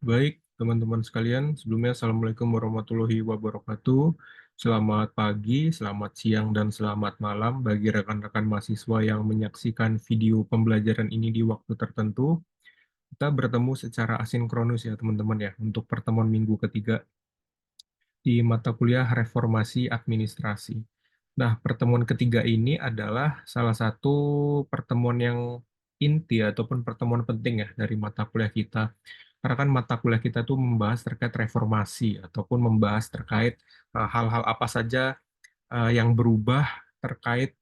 Baik teman-teman sekalian. Sebelumnya, Assalamualaikum warahmatullahi wabarakatuh. Selamat pagi, selamat siang, dan selamat malam bagi rekan-rekan mahasiswa yang menyaksikan video pembelajaran ini di waktu tertentu. Kita bertemu secara asinkronus ya teman-teman ya, untuk pertemuan minggu ketiga di mata kuliah Reformasi Administrasi. Nah, pertemuan ketiga ini adalah salah satu pertemuan yang inti ataupun pertemuan penting ya dari mata kuliah kita. Karena kan mata kuliah kita tuh membahas terkait reformasi ataupun membahas terkait hal-hal apa saja yang berubah terkait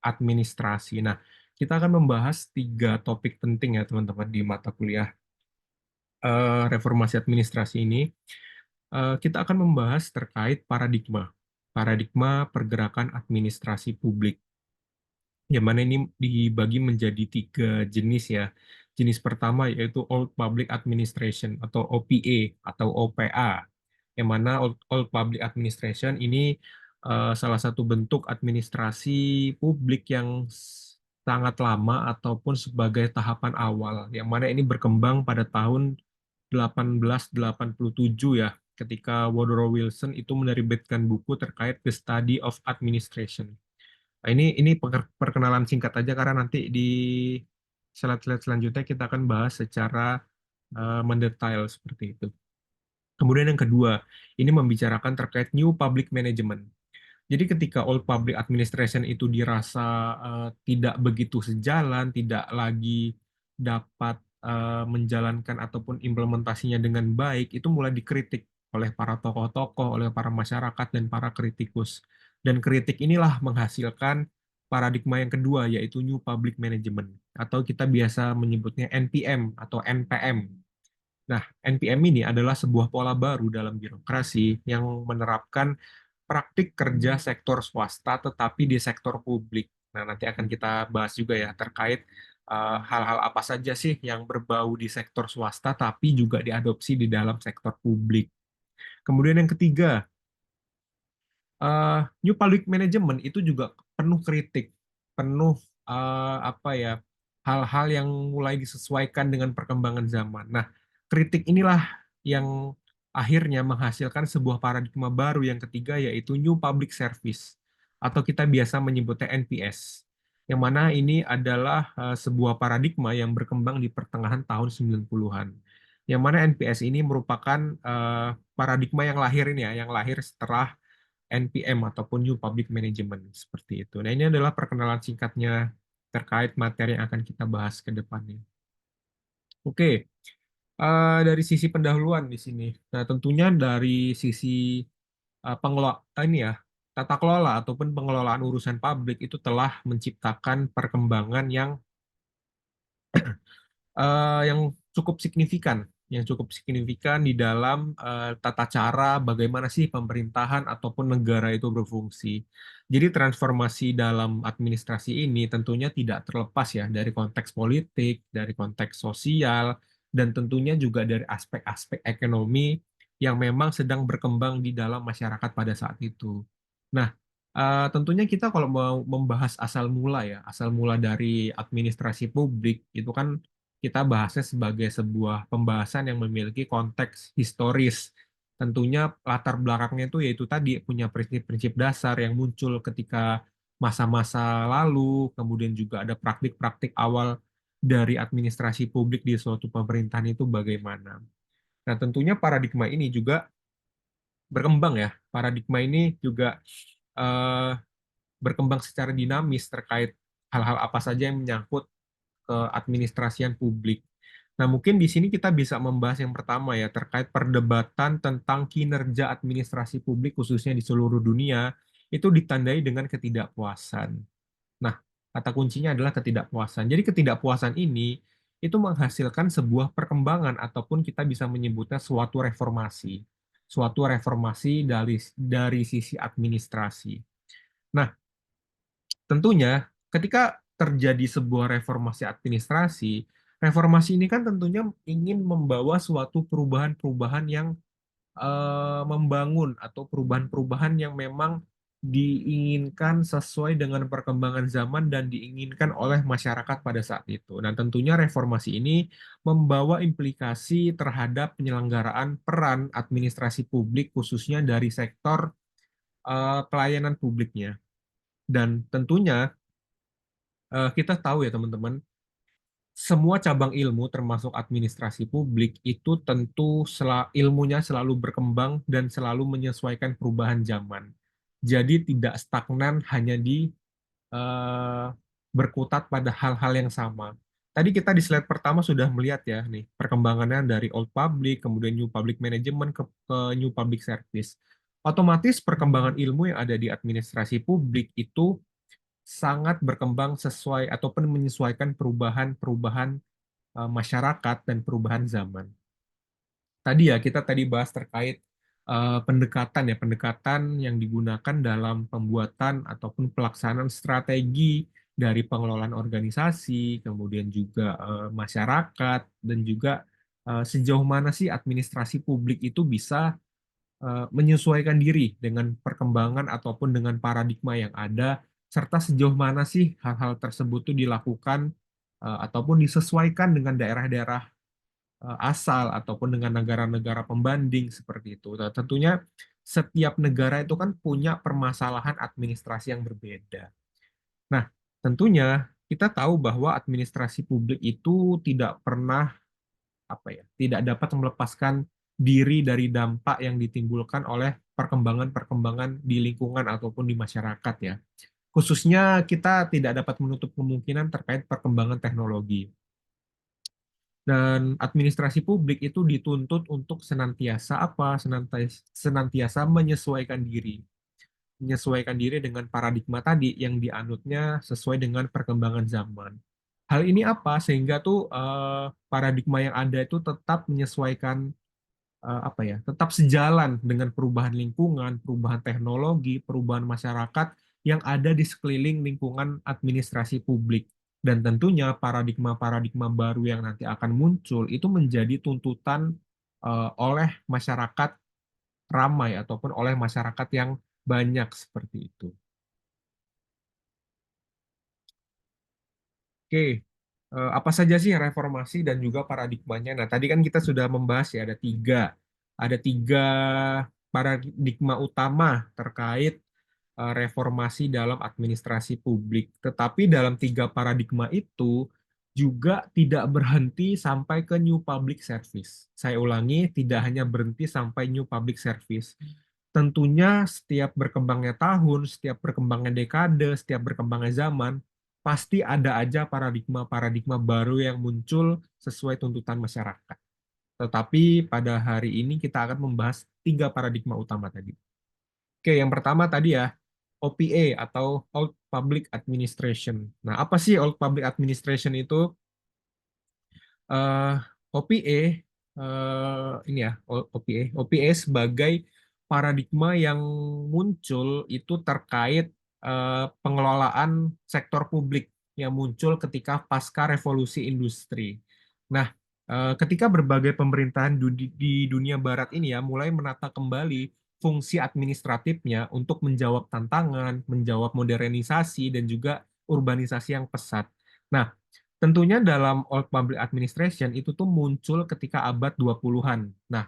administrasi. Nah, kita akan membahas tiga topik penting ya teman-teman di mata kuliah reformasi administrasi ini. Kita akan membahas terkait paradigma pergerakan administrasi publik, yang mana ini dibagi menjadi tiga jenis ya. Jenis pertama yaitu Old Public Administration atau OPA atau OPA, yang mana Old Public Administration ini salah satu bentuk administrasi publik yang sangat lama ataupun sebagai tahapan awal, yang mana ini berkembang pada tahun 1887 ya, ketika Woodrow Wilson itu menerbitkan buku terkait The Study of Administration. Nah, ini perkenalan singkat aja karena nanti di slide-slide selanjutnya kita akan bahas secara mendetail seperti itu. Kemudian yang kedua, ini membicarakan terkait New Public Management. Jadi ketika Old Public Administration itu dirasa tidak begitu sejalan, tidak lagi dapat menjalankan ataupun implementasinya dengan baik, itu mulai dikritik oleh para tokoh-tokoh, oleh para masyarakat, dan para kritikus. Dan kritik inilah menghasilkan paradigma yang kedua, yaitu New Public Management, atau kita biasa menyebutnya NPM atau NPM. Nah, NPM ini adalah sebuah pola baru dalam birokrasi yang menerapkan praktik kerja sektor swasta tetapi di sektor publik. Nah, nanti akan kita bahas juga ya terkait hal-hal apa saja sih yang berbau di sektor swasta tapi juga diadopsi di dalam sektor publik. Kemudian yang ketiga, New Public Management itu juga penuh kritik, penuh apa ya, hal-hal yang mulai disesuaikan dengan perkembangan zaman. Nah, kritik inilah yang akhirnya menghasilkan sebuah paradigma baru yang ketiga, yaitu New Public Service, atau kita biasa menyebutnya NPS, yang mana ini adalah sebuah paradigma yang berkembang di pertengahan tahun 90-an. Yang mana NPS ini merupakan paradigma yang lahir ini ya, yang lahir setelah NPM ataupun New Public Management seperti itu. Nah, ini adalah perkenalan singkatnya terkait materi yang akan kita bahas ke depannya. Oke, dari sisi pendahuluan di sini. Nah, tentunya dari sisi pengelola ini ya, tata kelola ataupun pengelolaan urusan publik itu telah menciptakan perkembangan yang cukup signifikan, di dalam tata cara bagaimana sih pemerintahan ataupun negara itu berfungsi. Jadi transformasi dalam administrasi ini tentunya tidak terlepas ya dari konteks politik, dari konteks sosial, dan tentunya juga dari aspek-aspek ekonomi yang memang sedang berkembang di dalam masyarakat pada saat itu. Nah, tentunya kita kalau mau membahas asal mula ya, asal mula dari administrasi publik itu kan kita bahasnya sebagai sebuah pembahasan yang memiliki konteks historis. Tentunya latar belakangnya itu yaitu tadi punya prinsip-prinsip dasar yang muncul ketika masa-masa lalu, kemudian juga ada praktik-praktik awal dari administrasi publik di suatu pemerintahan itu bagaimana. Nah, tentunya paradigma ini juga berkembang ya. Paradigma ini juga eh, berkembang secara dinamis terkait hal-hal apa saja yang menyangkut keadministrasian publik. Nah, mungkin di sini kita bisa membahas yang pertama ya, terkait perdebatan tentang kinerja administrasi publik khususnya di seluruh dunia, itu ditandai dengan ketidakpuasan. Nah, kata kuncinya adalah ketidakpuasan. Jadi ketidakpuasan ini itu menghasilkan sebuah perkembangan ataupun kita bisa menyebutnya suatu reformasi. Suatu reformasi dari sisi administrasi. Nah, tentunya ketika terjadi sebuah reformasi administrasi, reformasi ini kan tentunya ingin membawa suatu perubahan-perubahan yang membangun atau perubahan-perubahan yang memang diinginkan sesuai dengan perkembangan zaman dan diinginkan oleh masyarakat pada saat itu. Nah, tentunya reformasi ini membawa implikasi terhadap penyelenggaraan peran administrasi publik khususnya dari sektor pelayanan publiknya. Dan tentunya kita tahu ya teman-teman, semua cabang ilmu termasuk administrasi publik itu tentu ilmunya selalu berkembang dan selalu menyesuaikan perubahan zaman. Jadi tidak stagnan hanya di eh, berkutat pada hal-hal yang sama. Tadi kita di slide pertama sudah melihat ya nih perkembangannya dari old public, kemudian new public management ke new public service. Otomatis perkembangan ilmu yang ada di administrasi publik itu sangat berkembang sesuai ataupun menyesuaikan perubahan-perubahan masyarakat dan perubahan zaman. Tadi ya kita tadi bahas terkait pendekatan yang digunakan dalam pembuatan ataupun pelaksanaan strategi dari pengelolaan organisasi, kemudian juga masyarakat dan juga sejauh mana sih administrasi publik itu bisa menyesuaikan diri dengan perkembangan ataupun dengan paradigma yang ada, serta sejauh mana sih hal-hal tersebut itu dilakukan ataupun disesuaikan dengan daerah-daerah asal ataupun dengan negara-negara pembanding seperti itu. Nah, tentunya setiap negara itu kan punya permasalahan administrasi yang berbeda. Nah, tentunya kita tahu bahwa administrasi publik itu tidak pernah tidak dapat melepaskan diri dari dampak yang ditimbulkan oleh perkembangan-perkembangan di lingkungan ataupun di masyarakat ya. Khususnya kita tidak dapat menutup kemungkinan terkait perkembangan teknologi. Dan administrasi publik itu dituntut untuk senantiasa senantiasa menyesuaikan diri dengan paradigma tadi yang dianutnya sesuai dengan perkembangan zaman. Hal ini apa sehingga tuh paradigma yang ada itu tetap menyesuaikan tetap sejalan dengan perubahan lingkungan, perubahan teknologi, perubahan masyarakat yang ada di sekeliling lingkungan administrasi publik. Dan tentunya paradigma-paradigma baru yang nanti akan muncul itu menjadi tuntutan oleh masyarakat ramai ataupun oleh masyarakat yang banyak seperti itu. Oke, apa saja sih reformasi dan juga paradigmanya? Nah, tadi kan kita sudah membahas ya ada tiga paradigma utama terkait reformasi dalam administrasi publik. Tetapi dalam tiga paradigma itu juga tidak berhenti sampai ke new public service. Saya ulangi, tidak hanya berhenti sampai new public service. Tentunya setiap berkembangnya tahun, setiap berkembangnya dekade, setiap berkembangnya zaman, pasti ada aja paradigma-paradigma baru yang muncul sesuai tuntutan masyarakat. Tetapi pada hari ini kita akan membahas tiga paradigma utama tadi. Oke, yang pertama tadi ya, OPA atau Old Public Administration. Nah, apa sih Old Public Administration itu? OPA ini ya, OPA sebagai paradigma yang muncul itu terkait pengelolaan sektor publik yang muncul ketika pasca revolusi industri. Nah, ketika berbagai pemerintahan di dunia barat ini ya mulai menata kembali fungsi administratifnya untuk menjawab tantangan, menjawab modernisasi dan juga urbanisasi yang pesat. Nah, tentunya dalam Old Public Administration itu tuh muncul ketika abad 20-an. Nah,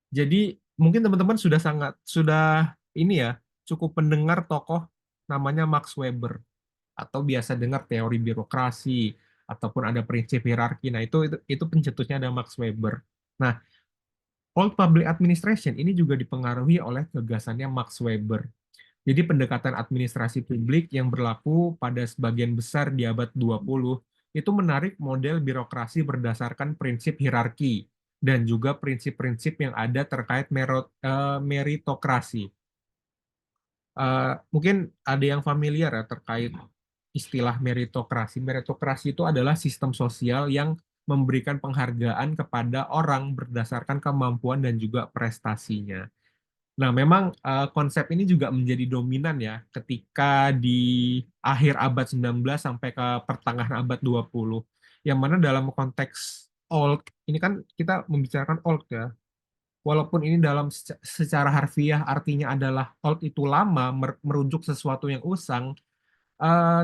jadi mungkin teman-teman sudah ini ya, cukup mendengar tokoh namanya Max Weber atau biasa dengar teori birokrasi ataupun ada prinsip hierarki. Nah, itu pencetusnya ada Max Weber. Nah, Old Public Administration ini juga dipengaruhi oleh gagasannya Max Weber. Jadi pendekatan administrasi publik yang berlaku pada sebagian besar di abad 20 itu menarik model birokrasi berdasarkan prinsip hierarki dan juga prinsip-prinsip yang ada terkait meritokrasi. Mungkin ada yang familiar ya terkait istilah meritokrasi. Meritokrasi itu adalah sistem sosial yang memberikan penghargaan kepada orang berdasarkan kemampuan dan juga prestasinya. Nah, memang konsep ini juga menjadi dominan ya ketika di akhir abad 19 sampai ke pertengahan abad 20. Yang mana dalam konteks old, ini kan kita membicarakan old ya. walaupun ini dalam secara harfiah artinya adalah old itu lama, merujuk sesuatu yang usang,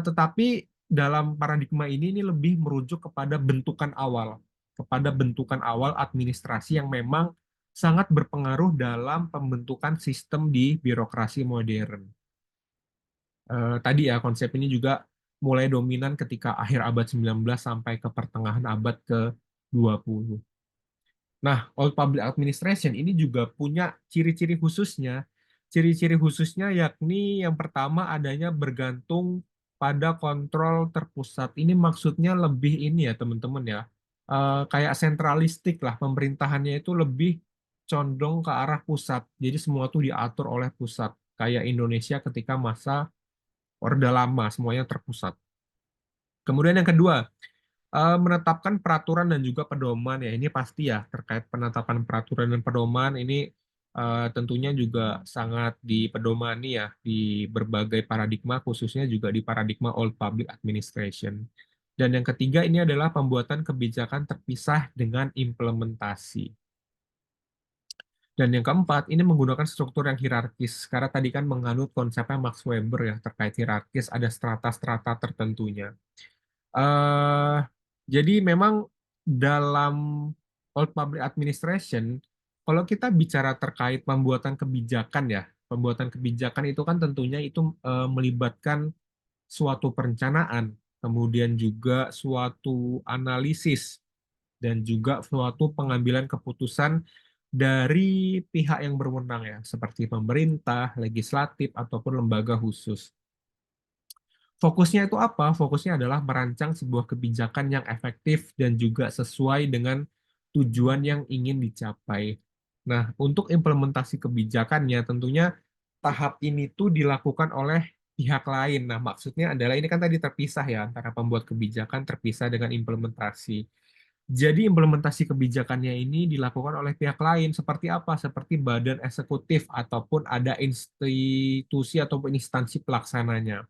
tetapi dalam paradigma ini lebih merujuk kepada bentukan awal administrasi yang memang sangat berpengaruh dalam pembentukan sistem di birokrasi modern. Tadi ya konsep ini juga mulai dominan ketika akhir abad 19 sampai ke pertengahan abad ke-20. Nah, Old Public Administration ini juga punya ciri-ciri khususnya. Ciri-ciri khususnya yakni yang pertama adanya bergantung pada kontrol terpusat. Ini maksudnya lebih ini ya teman-teman ya, kayak sentralistik lah, pemerintahannya itu lebih condong ke arah pusat. Jadi semua tuh diatur oleh pusat. Kayak Indonesia ketika masa Orde Lama, semuanya terpusat. Kemudian yang kedua, menetapkan peraturan dan juga pedoman ya ini pasti ya terkait penetapan peraturan dan pedoman ini tentunya juga sangat dipedomani ya di berbagai paradigma khususnya juga di paradigma Old Public Administration. Dan yang ketiga ini adalah pembuatan kebijakan terpisah dengan implementasi. Dan yang keempat, ini menggunakan struktur yang hierarkis. Karena tadi kan menganut konsepnya Max Weber ya, terkait hierarkis, ada strata-strata tertentunya. Eh, jadi memang dalam Old Public Administration, kalau kita bicara terkait pembuatan kebijakan ya, pembuatan kebijakan itu kan tentunya itu melibatkan suatu perencanaan, kemudian juga suatu analisis, dan juga suatu pengambilan keputusan dari pihak yang berwenang ya, seperti pemerintah, legislatif, ataupun lembaga khusus. Fokusnya itu apa? Fokusnya adalah merancang sebuah kebijakan yang efektif dan juga sesuai dengan tujuan yang ingin dicapai. Nah, untuk implementasi kebijakannya tentunya tahap ini tuh dilakukan oleh pihak lain. Nah, maksudnya adalah ini kan tadi terpisah ya antara pembuat kebijakan terpisah dengan implementasi. Jadi implementasi kebijakannya ini dilakukan oleh pihak lain seperti apa? Seperti badan eksekutif ataupun ada institusi ataupun instansi pelaksananya.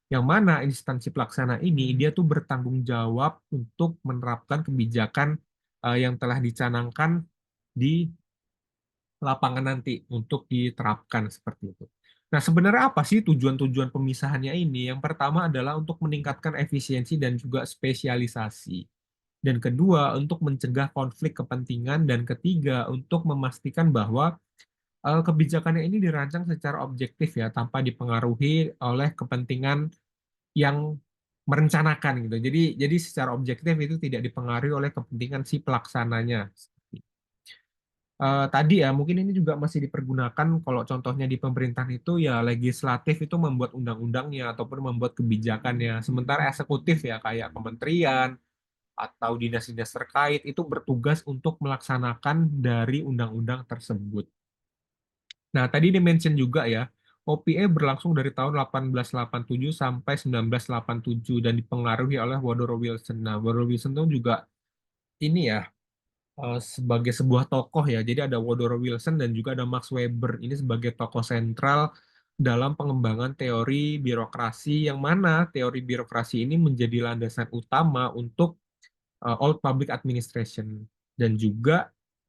Yang mana instansi pelaksana ini dia tuh bertanggung jawab untuk menerapkan kebijakan yang telah dicanangkan di lapangan nanti untuk diterapkan seperti itu. Nah, sebenarnya apa sih tujuan-tujuan pemisahannya ini? Yang pertama adalah untuk meningkatkan efisiensi dan juga spesialisasi. Dan kedua, untuk mencegah konflik kepentingan. Dan ketiga, untuk memastikan bahwa kebijakannya ini dirancang secara objektif ya, tanpa dipengaruhi oleh kepentingan yang merencanakan gitu. Jadi secara objektif itu tidak dipengaruhi oleh kepentingan si pelaksananya. Tadi ya mungkin ini juga masih dipergunakan kalau contohnya di pemerintahan itu ya legislatif itu membuat undang-undangnya ataupun membuat kebijakannya. Sementara eksekutif ya kayak kementerian atau dinas-dinas terkait itu bertugas untuk melaksanakan dari undang-undang tersebut. Nah, tadi di-mention juga ya, OPA berlangsung dari tahun 1887 sampai 1987 dan dipengaruhi oleh Woodrow Wilson. Nah, Woodrow Wilson itu juga ini ya, sebagai sebuah tokoh ya. Jadi ada Woodrow Wilson dan juga ada Max Weber. Ini sebagai tokoh sentral dalam pengembangan teori birokrasi, yang mana teori birokrasi ini menjadi landasan utama untuk Old Public Administration. Dan juga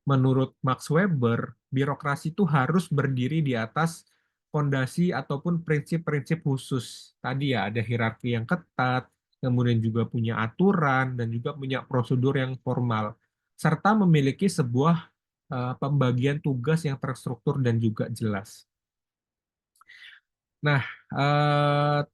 menurut Max Weber, birokrasi itu harus berdiri di atas fondasi ataupun prinsip-prinsip khusus. Tadi ya ada hierarki yang ketat, kemudian juga punya aturan dan juga punya prosedur yang formal, serta memiliki sebuah pembagian tugas yang terstruktur dan juga jelas. Nah,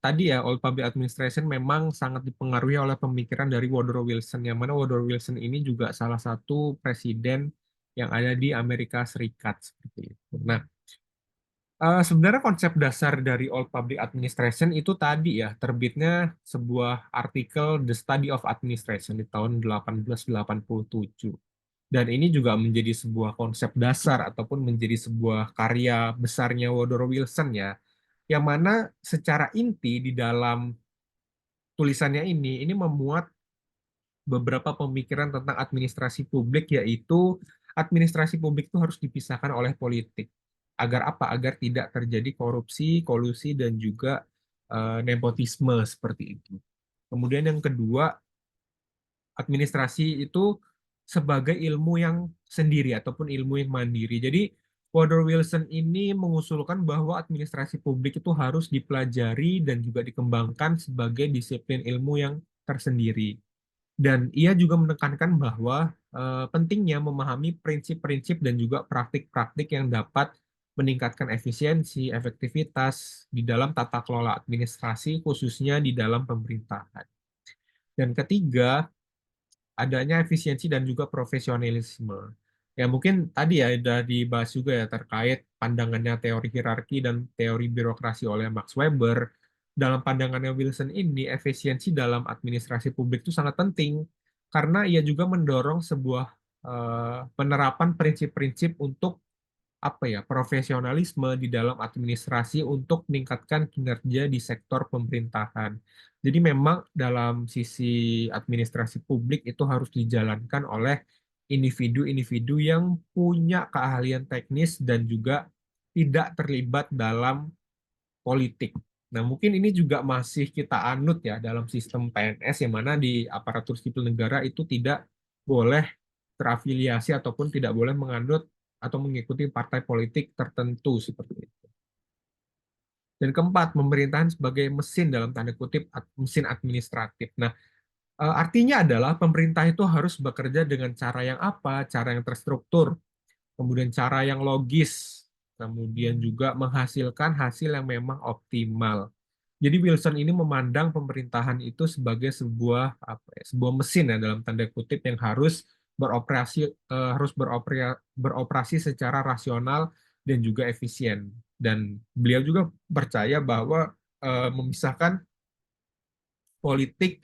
tadi ya Old Public Administration memang sangat dipengaruhi oleh pemikiran dari Woodrow Wilson, yang mana Woodrow Wilson ini juga salah satu presiden yang ada di Amerika Serikat seperti itu. Nah, sebenarnya konsep dasar dari Old Public Administration itu tadi ya terbitnya sebuah artikel The Study of Administration di tahun 1887. Dan ini juga menjadi sebuah konsep dasar ataupun menjadi sebuah karya besarnya Woodrow Wilson ya, yang mana secara inti di dalam tulisannya ini memuat beberapa pemikiran tentang administrasi publik, yaitu administrasi publik itu harus dipisahkan oleh politik. Agar apa? Agar tidak terjadi korupsi, kolusi, dan juga nepotisme seperti itu. Kemudian yang kedua, administrasi itu sebagai ilmu yang sendiri ataupun ilmu yang mandiri. Jadi Woodrow Wilson ini mengusulkan bahwa administrasi publik itu harus dipelajari dan juga dikembangkan sebagai disiplin ilmu yang tersendiri. Dan ia juga menekankan bahwa pentingnya memahami prinsip-prinsip dan juga praktik-praktik yang dapat meningkatkan efisiensi, efektivitas di dalam tata kelola administrasi, khususnya di dalam pemerintahan. Dan ketiga, adanya efisiensi dan juga profesionalisme. Ya mungkin tadi ya sudah dibahas juga ya terkait pandangannya teori hierarki dan teori birokrasi oleh Max Weber. Dalam pandangannya Wilson ini, efisiensi dalam administrasi publik itu sangat penting karena ia juga mendorong sebuah penerapan prinsip-prinsip untuk apa ya profesionalisme di dalam administrasi untuk meningkatkan kinerja di sektor pemerintahan. Jadi memang dalam sisi administrasi publik itu harus dijalankan oleh individu-individu yang punya keahlian teknis dan juga tidak terlibat dalam politik. Nah, mungkin ini juga masih kita anut ya dalam sistem PNS yang mana di aparatur sipil negara itu tidak boleh terafiliasi ataupun tidak boleh menganut atau mengikuti partai politik tertentu seperti itu. Dan keempat, pemerintahan sebagai mesin dalam tanda kutip mesin administratif. Nah, artinya adalah pemerintah itu harus bekerja dengan cara yang apa? Cara yang terstruktur, kemudian cara yang logis, kemudian juga menghasilkan hasil yang memang optimal. Jadi Wilson ini memandang pemerintahan itu sebagai sebuah apa ya, sebuah mesin ya dalam tanda kutip yang harus beroperasi secara rasional dan juga efisien. Dan beliau juga percaya bahwa memisahkan politik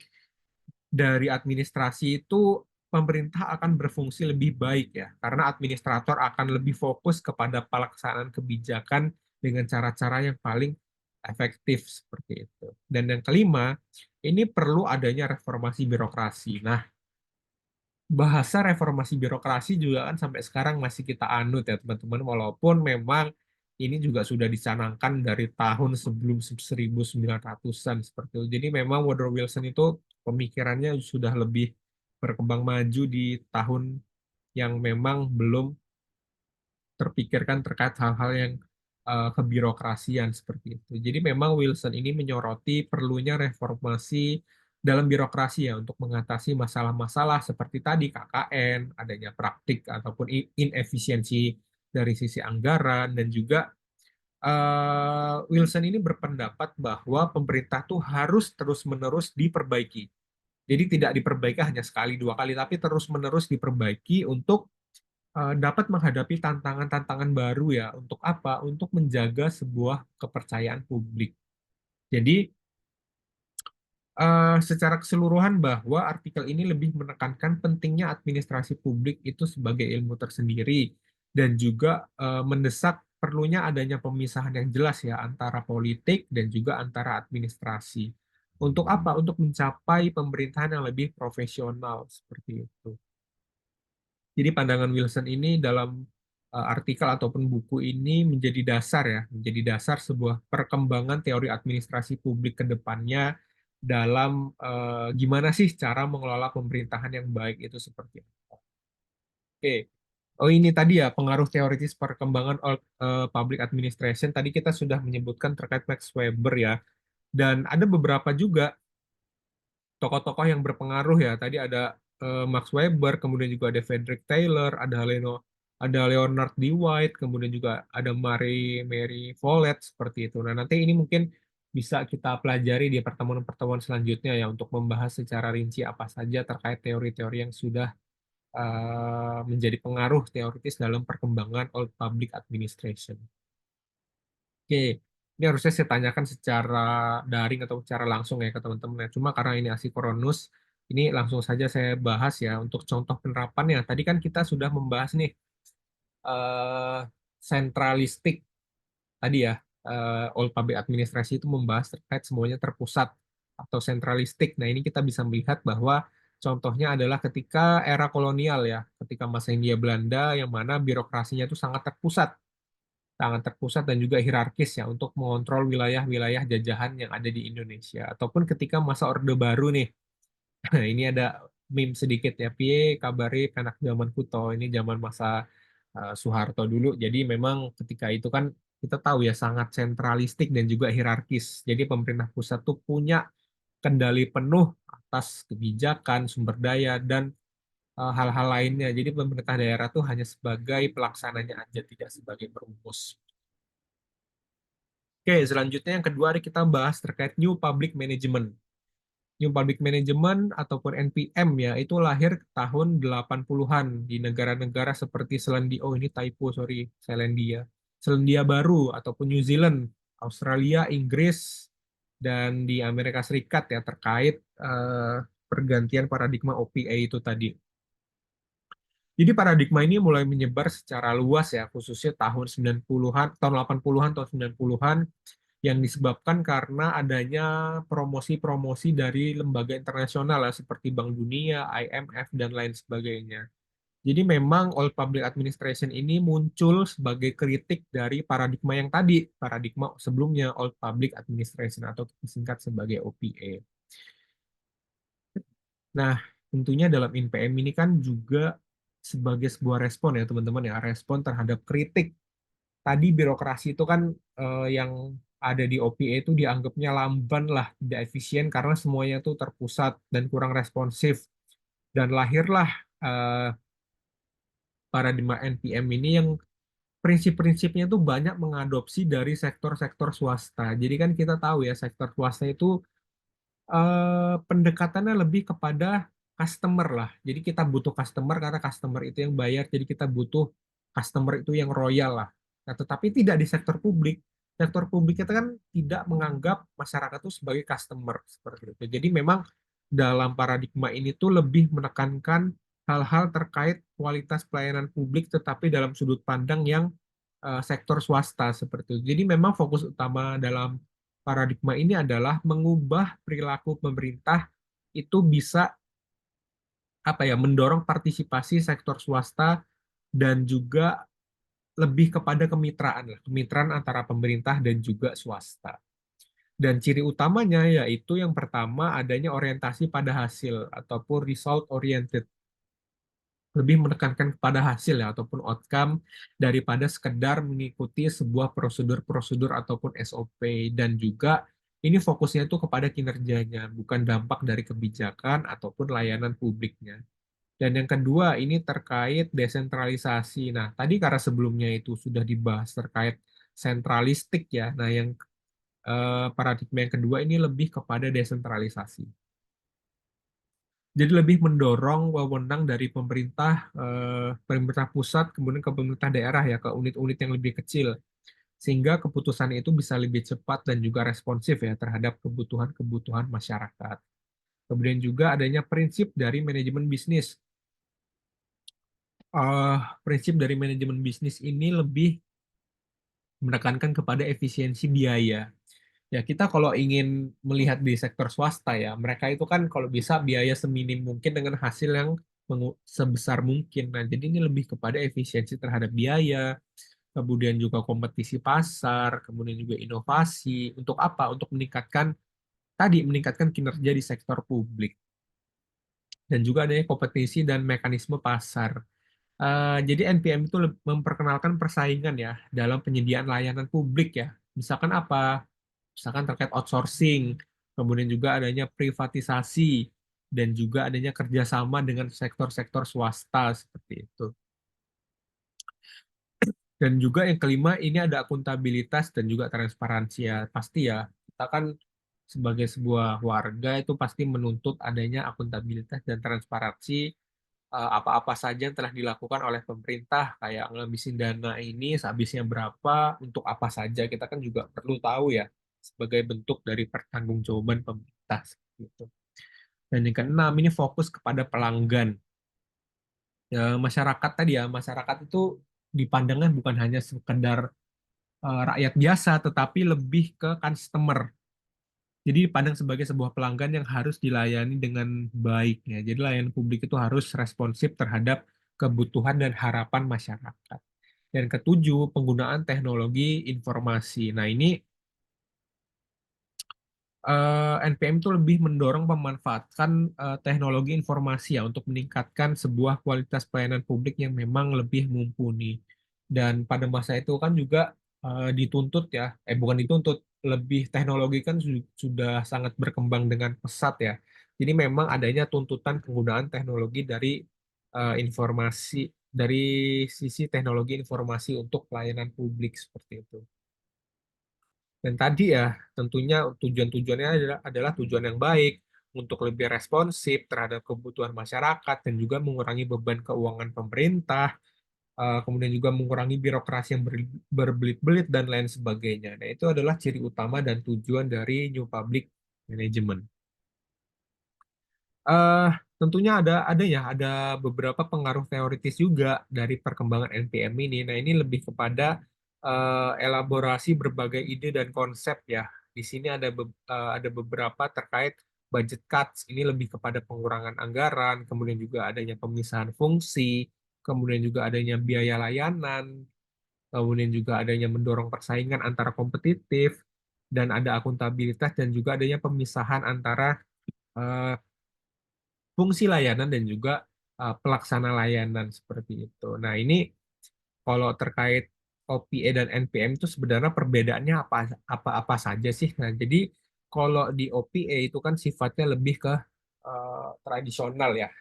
dari administrasi itu pemerintah akan berfungsi lebih baik ya, karena administrator akan lebih fokus kepada pelaksanaan kebijakan dengan cara-cara yang paling efektif seperti itu. Dan yang kelima, ini perlu adanya reformasi birokrasi. Nah, bahasa reformasi birokrasi juga kan sampai sekarang masih kita anut ya teman-teman, walaupun memang ini juga sudah dicanangkan dari tahun sebelum 1900-an seperti itu. Jadi memang Woodrow Wilson itu pemikirannya sudah lebih berkembang maju di tahun yang memang belum terpikirkan terkait hal-hal yang kebirokrasian seperti itu. Jadi memang Wilson ini menyoroti perlunya reformasi dalam birokrasi ya untuk mengatasi masalah-masalah seperti tadi KKN, adanya praktik ataupun inefisiensi dari sisi anggaran dan juga Wilson ini berpendapat bahwa pemerintah tuh harus terus-menerus diperbaiki. Jadi tidak diperbaiki hanya sekali dua kali, tapi terus-menerus diperbaiki untuk dapat menghadapi tantangan-tantangan baru ya. Untuk apa? Untuk menjaga sebuah kepercayaan publik. Jadi secara keseluruhan bahwa artikel ini lebih menekankan pentingnya administrasi publik itu sebagai ilmu tersendiri dan juga mendesak perlunya adanya pemisahan yang jelas ya antara politik dan juga antara administrasi. Untuk apa? Untuk mencapai pemerintahan yang lebih profesional seperti itu. Jadi pandangan Wilson ini dalam artikel ataupun buku ini menjadi dasar ya, menjadi dasar sebuah perkembangan teori administrasi publik ke depannya dalam gimana sih cara mengelola pemerintahan yang baik itu seperti apa. Oke. Oh ini tadi ya pengaruh teoritis perkembangan public administration. Tadi kita sudah menyebutkan terkait Max Weber ya. Dan ada beberapa juga tokoh-tokoh yang berpengaruh ya. Tadi ada Max Weber, kemudian juga ada Frederick Taylor, ada Leonard D. White, kemudian juga ada Mary Follett seperti itu. Nah, nanti ini mungkin bisa kita pelajari di pertemuan-pertemuan selanjutnya ya untuk membahas secara rinci apa saja terkait teori-teori yang sudah menjadi pengaruh teoritis dalam perkembangan Old Public Administration. Oke, ini harusnya saya tanyakan secara daring atau secara langsung ya ke teman-teman. Ya. Cuma karena ini asynchronous, ini langsung saja saya bahas ya untuk contoh penerapannya. Tadi kan kita sudah membahas nih eh, sentralistik tadi ya. All Public Administration itu membahas terkait semuanya terpusat atau sentralistik. Nah ini kita bisa melihat bahwa contohnya adalah ketika era kolonial ya, ketika masa Hindia Belanda yang mana birokrasinya itu sangat terpusat dan juga hierarkis ya untuk mengontrol wilayah-wilayah jajahan yang ada di Indonesia. Ataupun ketika masa Orde Baru nih, ini ada meme sedikit ya, piye kabare anak zaman kuto, ini zaman masa Soeharto dulu. Jadi memang ketika itu kan kita tahu ya sangat sentralistik dan juga hierarkis. Jadi pemerintah pusat tuh punya kendali penuh atas kebijakan, sumber daya, dan hal-hal lainnya. Jadi pemerintah daerah tuh hanya sebagai pelaksananya aja, tidak sebagai perumus. Oke, selanjutnya yang kedua kita bahas terkait New Public Management. New Public Management ataupun NPM ya, itu lahir tahun 80-an di negara-negara seperti Selandia, oh ini typo, sorry, Selandia Baru ataupun New Zealand, Australia, Inggris, dan di Amerika Serikat ya, terkait pergantian paradigma OPA itu tadi. Jadi paradigma ini mulai menyebar secara luas ya, khususnya tahun 90-an, tahun 80-an, tahun 90-an, yang disebabkan karena adanya promosi-promosi dari lembaga internasional ya, seperti Bank Dunia, IMF, dan lain sebagainya. Jadi memang Old Public Administration ini muncul sebagai kritik dari paradigma yang tadi, paradigma sebelumnya Old Public Administration atau disingkat sebagai OPA. Nah, tentunya dalam NPM ini kan juga sebagai sebuah respon ya teman-teman ya, respon terhadap kritik. Tadi birokrasi itu kan yang ada di OPA itu dianggapnya lamban lah, tidak efisien karena semuanya itu terpusat dan kurang responsif. Dan lahirlah eh, paradigma NPM ini yang prinsip-prinsipnya itu banyak mengadopsi dari sektor-sektor swasta. Jadi kan kita tahu ya sektor swasta itu pendekatannya lebih kepada customer lah. Jadi kita butuh customer karena customer itu yang bayar, jadi kita butuh customer itu yang royal lah. Nah, tetapi tidak di sektor publik. Sektor publik kita kan tidak menganggap masyarakat itu sebagai customer seperti itu. Jadi memang dalam paradigma ini tuh lebih menekankan hal-hal terkait kualitas pelayanan publik, tetapi dalam sudut pandang yang sektor swasta seperti itu. Jadi memang fokus utama dalam paradigma ini adalah mengubah perilaku pemerintah itu bisa apa ya mendorong partisipasi sektor swasta dan juga lebih kepada kemitraan lah, kemitraan antara pemerintah dan juga swasta. Dan ciri utamanya yaitu yang pertama adanya orientasi pada hasil ataupun result oriented, lebih menekankan kepada hasil ya ataupun outcome daripada sekedar mengikuti sebuah prosedur-prosedur ataupun SOP, dan juga ini fokusnya itu kepada kinerjanya bukan dampak dari kebijakan ataupun layanan publiknya. Dan yang kedua ini terkait desentralisasi. Nah, tadi karena sebelumnya itu sudah dibahas terkait sentralistik ya. Nah, yang paradigma yang kedua ini lebih kepada desentralisasi. Jadi lebih mendorong wewenang dari pemerintah pusat, kemudian ke pemerintah daerah ya, ke unit-unit yang lebih kecil, sehingga keputusan itu bisa lebih cepat dan juga responsif ya terhadap kebutuhan-kebutuhan masyarakat. Kemudian juga adanya prinsip dari manajemen bisnis. Prinsip dari manajemen bisnis ini lebih menekankan kepada efisiensi biaya. Ya, kita kalau ingin melihat di sektor swasta ya, mereka itu kan kalau bisa biaya seminim mungkin dengan hasil yang sebesar mungkin. Nah, jadi ini lebih kepada efisiensi terhadap biaya, kemudian juga kompetisi pasar, kemudian juga inovasi. Untuk apa? Untuk meningkatkan kinerja di sektor publik. Dan juga adanya kompetisi dan mekanisme pasar. Jadi NPM itu memperkenalkan persaingan ya dalam penyediaan layanan publik ya. Misalkan apa? Misalkan terkait outsourcing, kemudian juga adanya privatisasi, dan juga adanya kerjasama dengan sektor-sektor swasta seperti itu. Dan juga yang kelima ini ada akuntabilitas dan juga transparansi ya. Pasti ya, kita kan sebagai sebuah warga itu pasti menuntut adanya akuntabilitas dan transparansi apa-apa saja yang telah dilakukan oleh pemerintah, kayak ngabisin dana ini sehabisnya berapa, untuk apa saja, kita kan juga perlu tahu ya sebagai bentuk dari pertanggungjawaban pemerintah seperti itu. Dan yang keenam ini fokus kepada pelanggan. Ya, masyarakat tadi ya, masyarakat itu dipandangnya bukan hanya sekedar rakyat biasa, tetapi lebih ke customer. Jadi dipandang sebagai sebuah pelanggan yang harus dilayani dengan baik ya. Jadi layanan publik itu harus responsif terhadap kebutuhan dan harapan masyarakat. Dan ketujuh, penggunaan teknologi informasi. Nah, ini NPM itu lebih mendorong pemanfaatan teknologi informasi ya untuk meningkatkan sebuah kualitas pelayanan publik yang memang lebih mumpuni. Dan pada masa itu kan juga dituntut ya, bukan dituntut, lebih teknologi kan sudah sangat berkembang dengan pesat ya. Jadi memang adanya tuntutan penggunaan teknologi dari informasi, dari sisi teknologi informasi untuk pelayanan publik seperti itu. Dan tadi ya, tentunya tujuan-tujuannya adalah tujuan yang baik untuk lebih responsif terhadap kebutuhan masyarakat dan juga mengurangi beban keuangan pemerintah, kemudian juga mengurangi birokrasi yang berbelit-belit dan lain sebagainya. Nah, itu adalah ciri utama dan tujuan dari New Public Management. eh Tentunya ada beberapa pengaruh teoritis juga dari perkembangan NPM ini. Nah, ini lebih kepada elaborasi berbagai ide dan konsep ya. Di sini ada beberapa terkait budget cuts. Ini lebih kepada pengurangan anggaran, kemudian juga adanya pemisahan fungsi, kemudian juga adanya biaya layanan, kemudian juga adanya mendorong persaingan antara kompetitif, dan ada akuntabilitas dan juga adanya pemisahan antara eh, fungsi layanan dan juga pelaksana layanan seperti itu. Nah, ini kalau terkait OPA dan NPM itu sebenarnya perbedaannya apa saja sih? Nah, jadi kalau di OPA itu kan sifatnya lebih ke tradisional ya.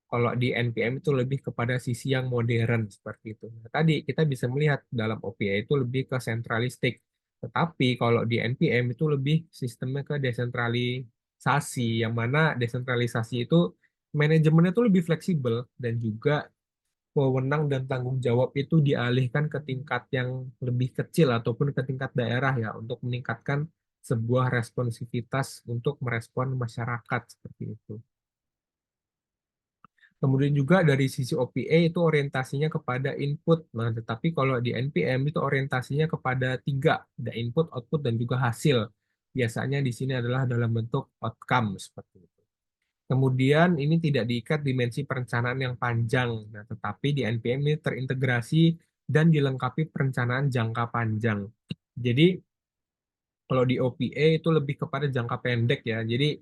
Kalau di NPM itu lebih kepada sisi yang modern seperti itu. Nah, tadi kita bisa melihat dalam OPA itu lebih ke sentralistik. Tetapi kalau di NPM itu lebih sistemnya ke desentralisasi, yang mana desentralisasi itu manajemennya itu lebih fleksibel dan juga wewenang dan tanggung jawab itu dialihkan ke tingkat yang lebih kecil ataupun ke tingkat daerah ya untuk meningkatkan sebuah responsivitas untuk merespon masyarakat seperti itu. Kemudian juga dari sisi OPA itu orientasinya kepada input. Nah, tetapi kalau di NPM itu orientasinya kepada tiga, ada input, output, dan juga hasil. Biasanya di sini adalah dalam bentuk outcome seperti itu. Kemudian ini tidak diikat dimensi perencanaan yang panjang, nah, tetapi di NPM ini terintegrasi dan dilengkapi perencanaan jangka panjang. Jadi kalau di OPA itu lebih kepada jangka pendek ya. Jadi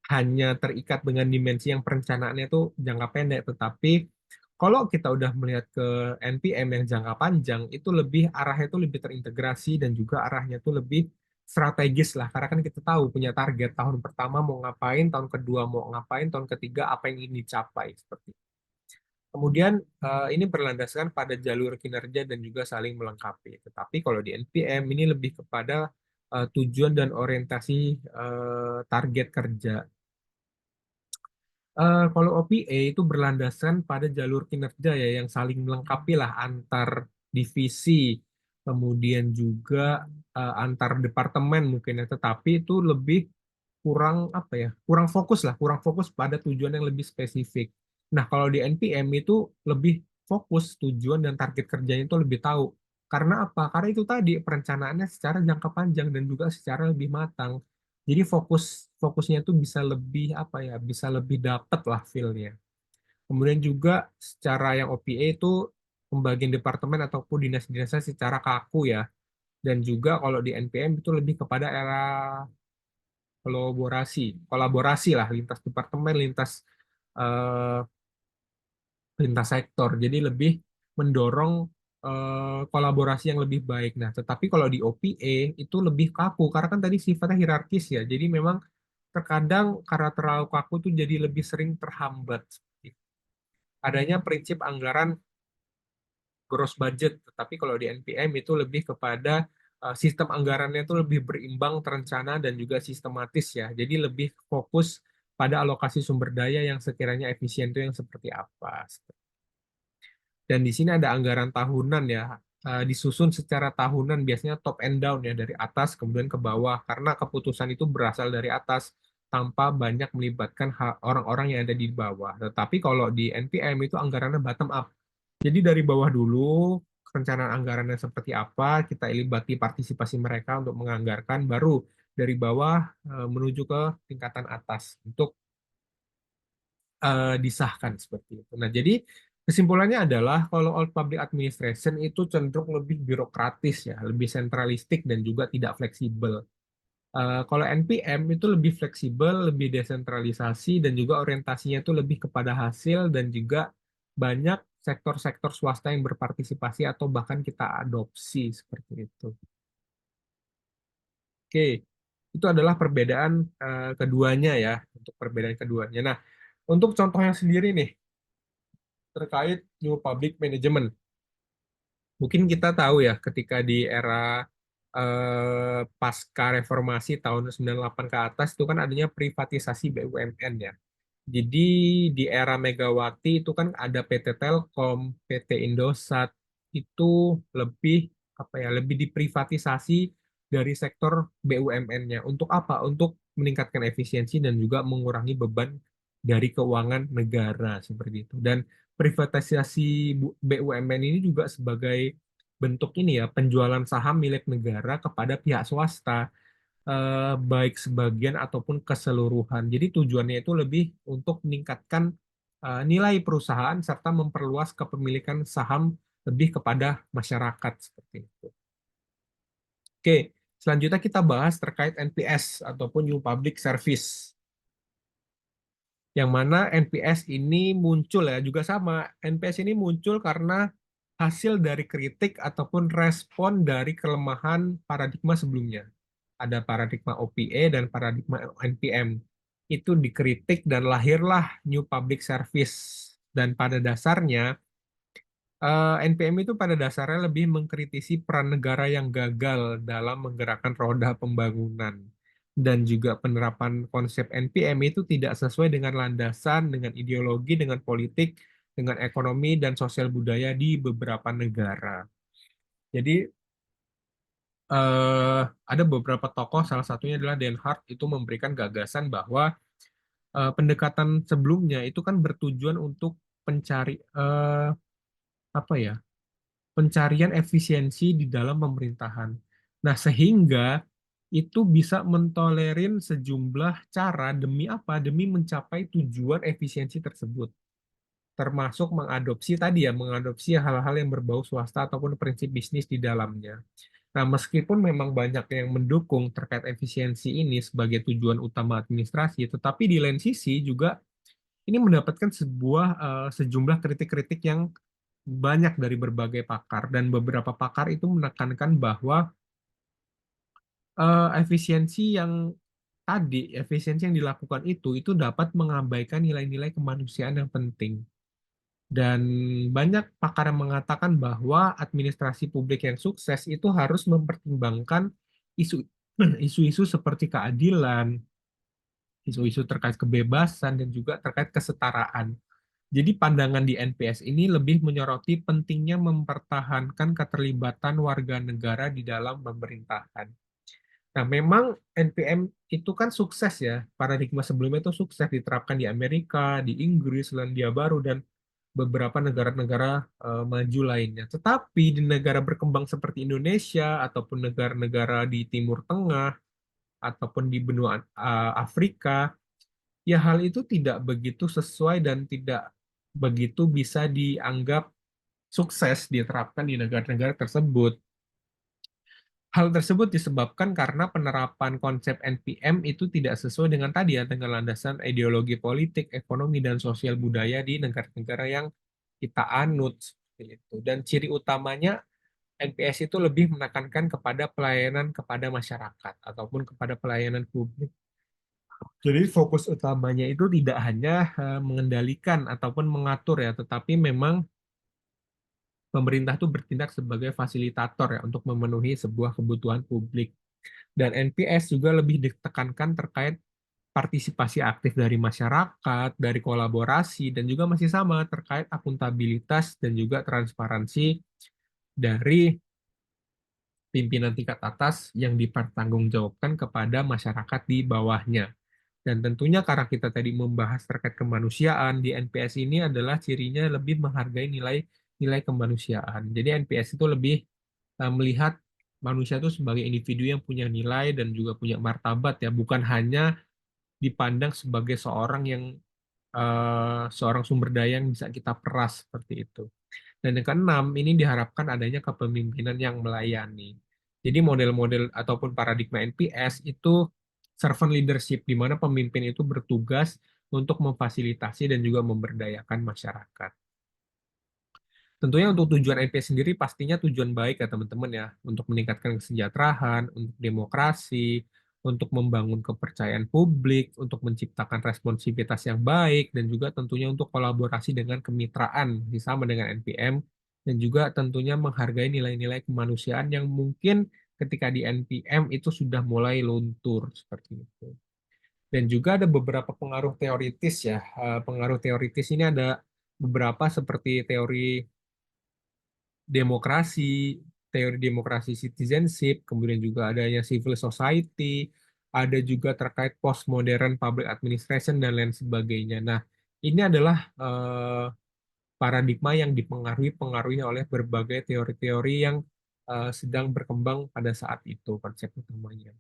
hanya terikat dengan dimensi yang perencanaannya itu jangka pendek. Tetapi kalau kita udah melihat ke NPM yang jangka panjang, itu lebih arahnya itu lebih terintegrasi dan juga arahnya itu lebih strategis lah. Karena kan kita tahu punya target tahun pertama mau ngapain, tahun kedua mau ngapain, tahun ketiga apa yang ingin dicapai seperti itu. Kemudian ini berlandaskan pada jalur kinerja dan juga saling melengkapi. Tetapi kalau di NPM ini lebih kepada tujuan dan orientasi target kerja. Kalau OPA itu berlandaskan pada jalur kinerja ya yang saling melengkapi lah antar divisi, kemudian juga antar departemen mungkin ya. Tetapi itu lebih kurang apa ya, kurang fokus pada tujuan yang lebih spesifik. Nah, kalau di NPM itu lebih fokus tujuan dan target kerjanya itu lebih tahu. Karena apa? Karena itu tadi perencanaannya secara jangka panjang dan juga secara lebih matang. Jadi fokusnya itu bisa lebih apa ya, bisa lebih dapet lah feel-nya. Kemudian juga secara yang OPA itu pembagian departemen ataupun dinas-dinasnya secara kaku ya. Dan juga kalau di NPM itu lebih kepada era kolaborasi lah lintas departemen, eh, lintas sektor. Jadi lebih mendorong kolaborasi yang lebih baik. Nah, tetapi kalau di OPA itu lebih kaku karena kan tadi sifatnya hierarkis ya. Jadi memang terkadang karena terlalu kaku tuh jadi lebih sering terhambat. Adanya prinsip anggaran gross budget, tetapi kalau di NPM itu lebih kepada sistem anggarannya itu lebih berimbang, terencana, dan juga sistematis ya. Jadi lebih fokus pada alokasi sumber daya yang sekiranya efisien itu yang seperti apa. Dan di sini ada anggaran tahunan ya, disusun secara tahunan biasanya top and down ya dari atas kemudian ke bawah karena keputusan itu berasal dari atas tanpa banyak melibatkan orang-orang yang ada di bawah. Tetapi kalau di NPM itu anggarannya bottom up. Jadi dari bawah dulu perencanaan anggarannya seperti apa, kita libati partisipasi mereka untuk menganggarkan, baru dari bawah menuju ke tingkatan atas untuk disahkan seperti itu. Nah, jadi kesimpulannya adalah kalau all public administration itu cenderung lebih birokratis ya, lebih sentralistik dan juga tidak fleksibel. Kalau NPM itu lebih fleksibel, lebih desentralisasi, dan juga orientasinya itu lebih kepada hasil dan juga banyak sektor-sektor swasta yang berpartisipasi atau bahkan kita adopsi seperti itu. Oke, itu adalah perbedaan keduanya ya, untuk perbedaan keduanya. Nah, untuk contohnya sendiri nih, terkait New Public Management. Mungkin kita tahu ya, ketika di era pasca reformasi tahun 98 ke atas, itu kan adanya privatisasi BUMN ya. Jadi di era Megawati itu kan ada PT Telkom, PT Indosat, itu lebih apa ya, lebih diprivatisasi dari sektor BUMN-nya. Untuk apa? Untuk meningkatkan efisiensi dan juga mengurangi beban dari keuangan negara seperti itu. Dan privatisasi BUMN ini juga sebagai bentuk ini ya, penjualan saham milik negara kepada pihak swasta, baik sebagian ataupun keseluruhan. Jadi tujuannya itu lebih untuk meningkatkan nilai perusahaan serta memperluas kepemilikan saham lebih kepada masyarakat seperti itu. Oke, selanjutnya kita bahas terkait NPS ataupun New Public Service. Yang mana NPS ini muncul ya, juga sama. NPS ini muncul karena hasil dari kritik ataupun respon dari kelemahan paradigma sebelumnya. Ada paradigma OPA dan paradigma NPM. Itu dikritik dan lahirlah New Public Service. Dan pada dasarnya, NPM itu pada dasarnya lebih mengkritisi peran negara yang gagal dalam menggerakkan roda pembangunan. Dan juga penerapan konsep NPM itu tidak sesuai dengan landasan, dengan ideologi, dengan politik, dengan ekonomi dan sosial budaya di beberapa negara. Jadi ada beberapa tokoh, salah satunya adalah Den Hart, itu memberikan gagasan bahwa pendekatan sebelumnya itu kan bertujuan untuk pencari apa ya, pencarian efisiensi di dalam pemerintahan. Nah, sehingga itu bisa mentolerin sejumlah cara demi apa? Demi mencapai tujuan efisiensi tersebut. Termasuk mengadopsi tadi ya, mengadopsi hal-hal yang berbau swasta ataupun prinsip bisnis di dalamnya. Nah, meskipun memang banyak yang mendukung terkait efisiensi ini sebagai tujuan utama administrasi, tetapi di lain sisi juga ini mendapatkan sejumlah kritik-kritik yang banyak dari berbagai pakar, dan beberapa pakar itu menekankan bahwa efisiensi yang dilakukan itu dapat mengabaikan nilai-nilai kemanusiaan yang penting. Dan banyak pakar yang mengatakan bahwa administrasi publik yang sukses itu harus mempertimbangkan isu isu-isu seperti keadilan, isu-isu terkait kebebasan, dan juga terkait kesetaraan. Jadi pandangan di NPS ini lebih menyoroti pentingnya mempertahankan keterlibatan warga negara di dalam pemerintahan. Nah, memang NPM itu kan sukses ya, paradigma sebelumnya itu sukses diterapkan di Amerika, di Inggris, Selandia Baru, dan beberapa negara-negara maju lainnya. Tetapi di negara berkembang seperti Indonesia, ataupun negara-negara di Timur Tengah, ataupun di benua Afrika, ya hal itu tidak begitu sesuai dan tidak begitu bisa dianggap sukses diterapkan di negara-negara tersebut. Hal tersebut disebabkan karena penerapan konsep NPM itu tidak sesuai dengan tadi ya, dengan landasan ideologi politik, ekonomi, dan sosial budaya di negara-negara yang kita anut seperti itu. Dan ciri utamanya NPS itu lebih menekankan kepada pelayanan kepada masyarakat ataupun kepada pelayanan publik. Jadi fokus utamanya itu tidak hanya mengendalikan ataupun mengatur ya, tetapi memang pemerintah itu bertindak sebagai fasilitator ya untuk memenuhi sebuah kebutuhan publik. Dan NPS juga lebih ditekankan terkait partisipasi aktif dari masyarakat, dari kolaborasi, dan juga masih sama terkait akuntabilitas dan juga transparansi dari pimpinan tingkat atas yang dipertanggungjawabkan kepada masyarakat di bawahnya. Dan tentunya karena kita tadi membahas terkait kemanusiaan, di NPS ini adalah cirinya lebih menghargai nilai kemanusiaan. Jadi NPS itu lebih melihat manusia itu sebagai individu yang punya nilai dan juga punya martabat ya, bukan hanya dipandang sebagai seorang sumber daya yang bisa kita peras seperti itu. Dan yang keenam, ini diharapkan adanya kepemimpinan yang melayani. Jadi model-model ataupun paradigma NPS itu servant leadership, di mana pemimpin itu bertugas untuk memfasilitasi dan juga memberdayakan masyarakat. Tentunya untuk tujuan NPS sendiri pastinya tujuan baik ya teman-teman ya, untuk meningkatkan kesejahteraan, untuk demokrasi, untuk membangun kepercayaan publik, untuk menciptakan responsivitas yang baik, dan juga tentunya untuk kolaborasi dengan kemitraan sama dengan NPM, dan juga tentunya menghargai nilai-nilai kemanusiaan yang mungkin ketika di NPM itu sudah mulai luntur seperti itu. Dan juga ada beberapa pengaruh teoritis ya. Pengaruh teoritis ini ada beberapa seperti teori demokrasi, teori demokrasi citizenship, kemudian juga adanya civil society, ada juga terkait postmodern public administration dan lain sebagainya. Nah, ini adalah paradigma yang dipengaruhi oleh berbagai teori-teori yang sedang berkembang pada saat itu konsep utamanya.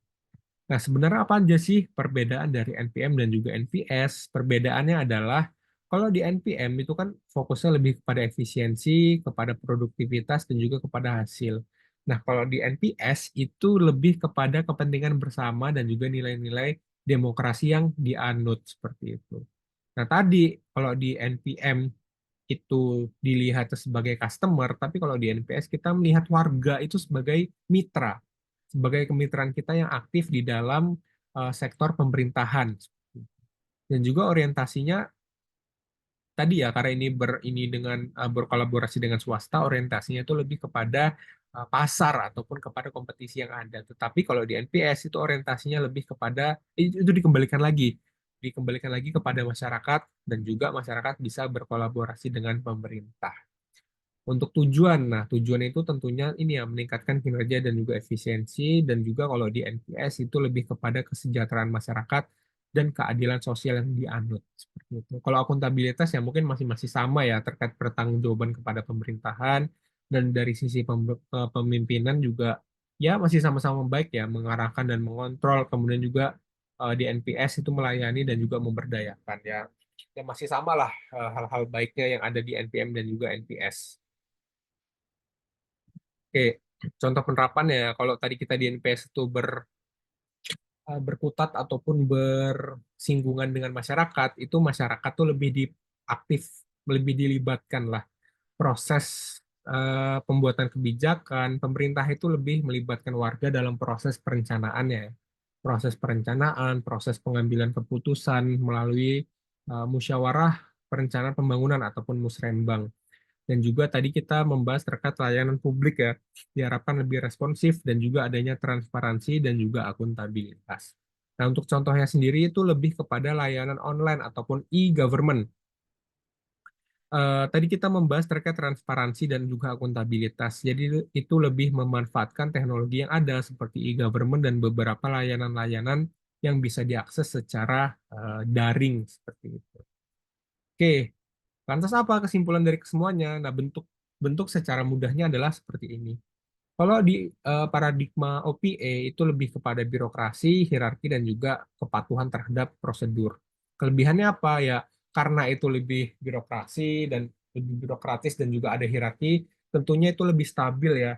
Nah, sebenarnya apa aja sih perbedaan dari NPM dan juga NPS? Perbedaannya adalah kalau di NPM itu kan fokusnya lebih kepada efisiensi, kepada produktivitas, dan juga kepada hasil. Nah, kalau di NPS itu lebih kepada kepentingan bersama dan juga nilai-nilai demokrasi yang dianut seperti itu. Nah, tadi kalau di NPM itu dilihat sebagai customer, tapi kalau di NPS kita melihat warga itu sebagai mitra, sebagai kemitraan kita yang aktif di dalam sektor pemerintahan. Dan juga orientasinya tadi ya, karena ini dengan berkolaborasi dengan swasta, orientasinya itu lebih kepada pasar ataupun kepada kompetisi yang ada. Tetapi kalau di NPS itu orientasinya lebih kepada itu dikembalikan lagi kepada masyarakat dan juga masyarakat bisa berkolaborasi dengan pemerintah. Untuk tujuan, nah tujuan itu tentunya ini ya meningkatkan kinerja dan juga efisiensi dan juga kalau di NPS itu lebih kepada kesejahteraan masyarakat dan keadilan sosial yang dianut seperti itu. Kalau akuntabilitas ya mungkin masih sama ya terkait pertanggungjawaban kepada pemerintahan dan dari sisi pemimpinan juga ya masih sama-sama baik ya mengarahkan dan mengontrol kemudian juga di NPS itu melayani dan juga memberdayakan ya. Ya masih sama lah hal-hal baiknya yang ada di NPM dan juga NPS. Oke, contoh penerapan ya, kalau tadi kita di NPS itu berkutat ataupun bersinggungan dengan masyarakat, itu masyarakat tuh lebih aktif, lebih dilibatkan lah. Proses pembuatan kebijakan, pemerintah itu lebih melibatkan warga dalam proses perencanaannya. Proses perencanaan, proses pengambilan keputusan melalui musyawarah perencanaan pembangunan ataupun musrenbang. Dan juga tadi kita membahas terkait layanan publik ya, diharapkan lebih responsif dan juga adanya transparansi dan juga akuntabilitas. Nah, untuk contohnya sendiri itu lebih kepada layanan online ataupun e-government. Tadi kita membahas terkait transparansi dan juga akuntabilitas. Jadi itu lebih memanfaatkan teknologi yang ada seperti e-government dan beberapa layanan-layanan yang bisa diakses secara daring seperti itu. Oke, lantas apa kesimpulan dari kesemuanya? Nah, bentuk bentuk secara mudahnya adalah seperti ini. Kalau di paradigma OPA itu lebih kepada birokrasi, hierarki, dan juga kepatuhan terhadap prosedur. Kelebihannya apa ya? Karena itu lebih birokrasi dan lebih birokratis dan juga ada hierarki, tentunya itu lebih stabil ya.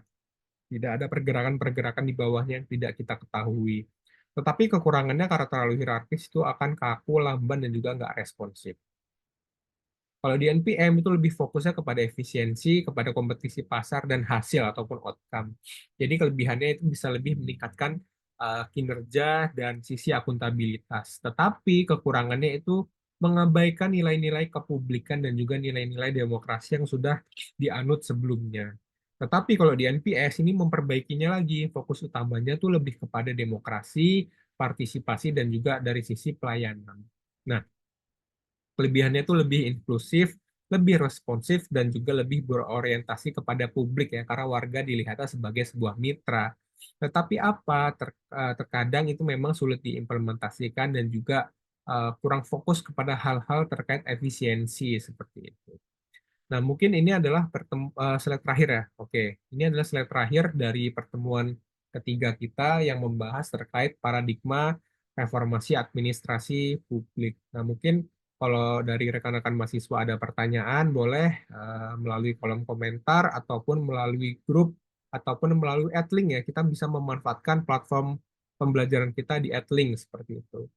Tidak ada pergerakan-pergerakan di bawahnya yang tidak kita ketahui. Tetapi kekurangannya karena terlalu hierarkis itu akan kaku, lamban, dan juga nggak responsif. Kalau di NPM itu lebih fokusnya kepada efisiensi, kepada kompetisi pasar dan hasil ataupun outcome. Jadi kelebihannya itu bisa lebih meningkatkan kinerja dan sisi akuntabilitas. Tetapi kekurangannya itu mengabaikan nilai-nilai kepublikan dan juga nilai-nilai demokrasi yang sudah dianut sebelumnya. Tetapi kalau di NPS ini memperbaikinya lagi, fokus utamanya tuh lebih kepada demokrasi, partisipasi, dan juga dari sisi pelayanan. Nah, kelebihannya itu lebih inklusif, lebih responsif, dan juga lebih berorientasi kepada publik ya, karena warga dilihatnya sebagai sebuah mitra. Tetapi apa, terkadang itu memang sulit diimplementasikan dan juga kurang fokus kepada hal-hal terkait efisiensi seperti itu. Nah, mungkin ini adalah slide terakhir ya. Oke, ini adalah slide terakhir dari pertemuan ketiga kita yang membahas terkait paradigma reformasi administrasi publik. Nah, mungkin kalau dari rekan-rekan mahasiswa ada pertanyaan, boleh melalui kolom komentar ataupun melalui grup ataupun melalui Edlink ya, kita bisa memanfaatkan platform pembelajaran kita di Edlink seperti itu.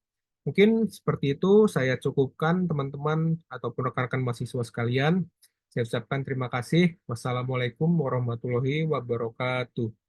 Mungkin seperti itu saya cukupkan teman-teman ataupun rekan-rekan mahasiswa sekalian. Saya ucapkan terima kasih. Wassalamualaikum warahmatullahi wabarakatuh.